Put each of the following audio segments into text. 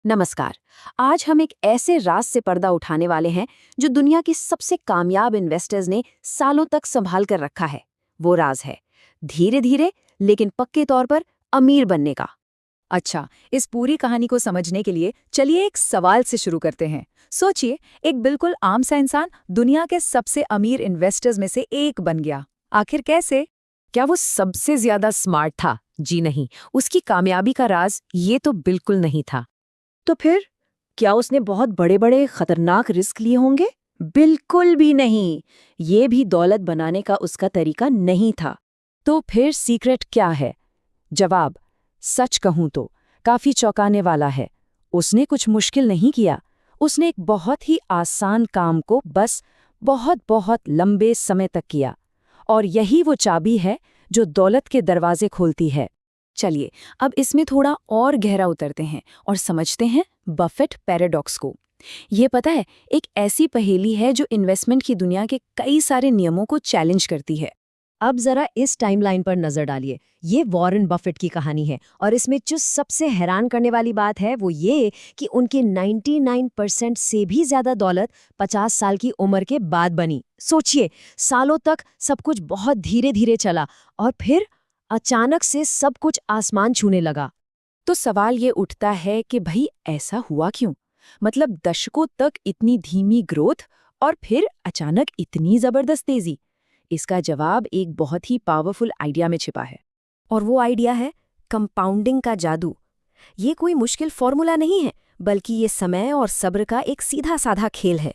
नमस्कार। आज हम एक ऐसे राज से पर्दा उठाने वाले हैं जो दुनिया के सबसे कामयाब इन्वेस्टर्स ने सालों तक संभाल कर रखा है। वो राज है धीरे धीरे लेकिन पक्के तौर पर अमीर बनने का। अच्छा, इस पूरी कहानी को समझने के लिए चलिए एक सवाल से शुरू करते हैं। सोचिए, एक बिल्कुल आम सा इंसान दुनिया के सबसे अमीर इन्वेस्टर्स में से एक बन गया। आखिर कैसे? क्या वो सबसे ज्यादा स्मार्ट था? जी नहीं, उसकी कामयाबी का राज ये तो बिल्कुल नहीं था। तो फिर क्या उसने बहुत बड़े बड़े खतरनाक रिस्क लिए होंगे? बिल्कुल भी नहीं। ये भी दौलत बनाने का उसका तरीका नहीं था। तो फिर सीक्रेट क्या है? जवाब, सच कहूं तो काफी चौंकाने वाला है। उसने कुछ मुश्किल नहीं किया। उसने एक बहुत ही आसान काम को बस बहुत बहुत लंबे समय तक किया। और यही वो चाबी है जो दौलत के दरवाजे खोलती है। चलिए अब इसमें थोड़ा और गहरा उतरते हैं और समझते हैं बफेट पैराडॉक्स को। ये पता है, एक ऐसी पहेली है जो इन्वेस्टमेंट की दुनिया के कई सारे नियमों को चैलेंज करती है। अब जरा इस टाइमलाइन पर नजर डालिए। ये वॉरेन बफेट की कहानी है और इसमें जो सबसे हैरान करने वाली बात है वो ये कि उनके 99% से भी ज्यादा दौलत 50 साल की उम्र के बाद बनी। सोचिए, सालों तक सब कुछ बहुत धीरे धीरे चला और फिर अचानक से सब कुछ आसमान छूने लगा। तो सवाल ये उठता है कि भाई ऐसा हुआ क्यों? मतलब दशकों तक इतनी धीमी ग्रोथ और फिर अचानक इतनी जबरदस्त तेजी। इसका जवाब एक बहुत ही पावरफुल आइडिया में छिपा है। और वो आइडिया है कंपाउंडिंग का जादू। ये कोई मुश्किल फॉर्मूला नहीं है, बल्कि ये समय और सब्र का एक सीधा साधा खेल है।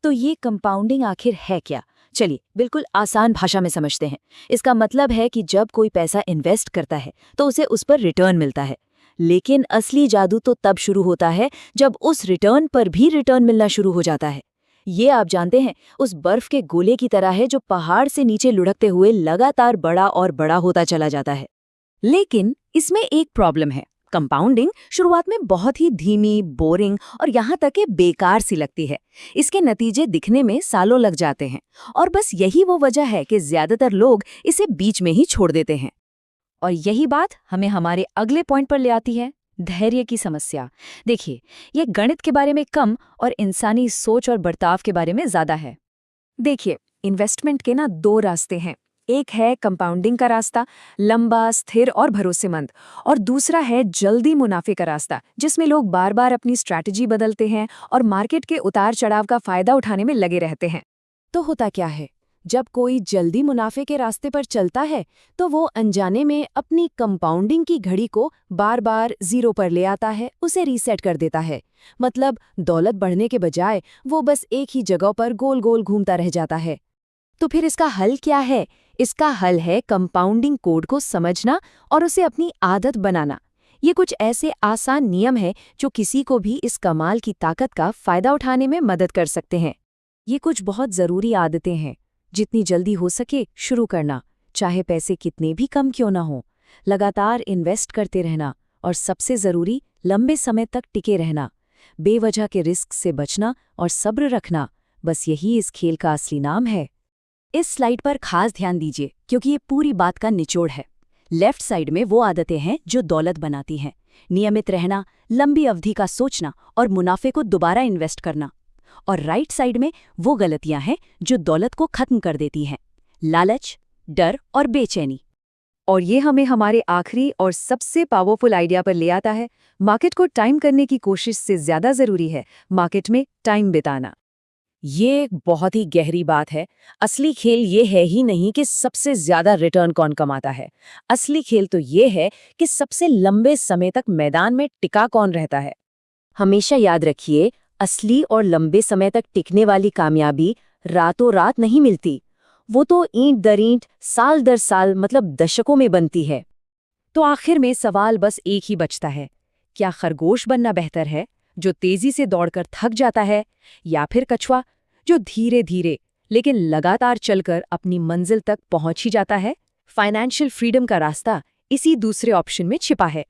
तो ये कंपाउंडिंग आखिर है क्या? चलिए बिल्कुल आसान भाषा में समझते हैं। इसका मतलब है कि जब कोई पैसा इन्वेस्ट करता है तो उसे उस पर रिटर्न मिलता है। लेकिन असली जादू तो तब शुरू होता है जब उस रिटर्न पर भी रिटर्न मिलना शुरू हो जाता है। ये आप जानते हैं, उस बर्फ के गोले की तरह है जो पहाड़ से नीचे लुढ़कते हुए लगातार बड़ा और बड़ा होता चला जाता है। लेकिन इसमें एक प्रॉब्लम है। कंपाउंडिंग शुरुआत में बहुत ही धीमी, बोरिंग और यहाँ तक कि बेकार सी लगती है। इसके नतीजे दिखने में सालों लग जाते हैं और बस यही वो वजह है कि ज्यादातर लोग इसे बीच में ही छोड़ देते हैं। और यही बात हमें हमारे अगले पॉइंट पर ले आती है, धैर्य की समस्या। देखिए, ये गणित के बारे में कम और इंसानी सोच और बर्ताव के बारे में ज्यादा है। देखिए, इन्वेस्टमेंट के ना दो रास्ते हैं। एक है कंपाउंडिंग का रास्ता, लंबा, स्थिर और भरोसेमंद। और दूसरा है जल्दी मुनाफे का रास्ता, जिसमें लोग बार बार अपनी स्ट्रैटेजी बदलते हैं और मार्केट के उतार चढ़ाव का फायदा उठाने में लगे रहते हैं। तो होता क्या है, जब कोई जल्दी मुनाफे के रास्ते पर चलता है तो वो अनजाने में अपनी कंपाउंडिंग की घड़ी को बार बार जीरो पर ले आता है, उसे रीसेट कर देता है। मतलब दौलत बढ़ने के बजाय वो बस एक ही जगह पर गोल गोल घूमता रह जाता है। तो फिर इसका हल क्या है? इसका हल है कंपाउंडिंग कोड को समझना और उसे अपनी आदत बनाना। ये कुछ ऐसे आसान नियम हैं जो किसी को भी इस कमाल की ताकत का फायदा उठाने में मदद कर सकते हैं। ये कुछ बहुत ज़रूरी आदतें हैं। जितनी जल्दी हो सके शुरू करना, चाहे पैसे कितने भी कम क्यों ना हो। लगातार इन्वेस्ट करते रहना और सबसे ज़रूरी लंबे समय तक टिके रहना। बेवजह के रिस्क से बचना और सब्र रखना, बस यही इस खेल का असली नाम है। इस स्लाइड पर खास ध्यान दीजिए क्योंकि ये पूरी बात का निचोड़ है। लेफ्ट साइड में वो आदतें हैं जो दौलत बनाती हैं। नियमित रहना, लंबी अवधि का सोचना और मुनाफे को दोबारा इन्वेस्ट करना। और राइट साइड में वो गलतियां हैं जो दौलत को खत्म कर देती हैं। लालच, डर और बेचैनी। और ये हमें हमारे आखिरी और सबसे पावरफुल आइडिया पर ले आता है। मार्केट को टाइम करने की कोशिश से ज्यादा जरूरी है मार्केट में टाइम बिताना। ये एक बहुत ही गहरी बात है। असली खेल ये है ही नहीं कि सबसे ज्यादा रिटर्न कौन कमाता है। असली खेल तो ये है कि सबसे लंबे समय तक मैदान में टिका कौन रहता है। हमेशा याद रखिए, असली और लंबे समय तक टिकने वाली कामयाबी रातों रात नहीं मिलती। वो तो ईंट दर ईंट, साल दर साल, मतलब दशकों में बनती है। तो आखिर में सवाल बस एक ही बचता है, क्या खरगोश बनना बेहतर है जो तेजी से दौड़कर थक जाता है, या फिर कछुआ जो धीरे धीरे लेकिन लगातार चलकर अपनी मंजिल तक पहुंच ही जाता है? फाइनेंशियल फ्रीडम का रास्ता इसी दूसरे ऑप्शन में छिपा है।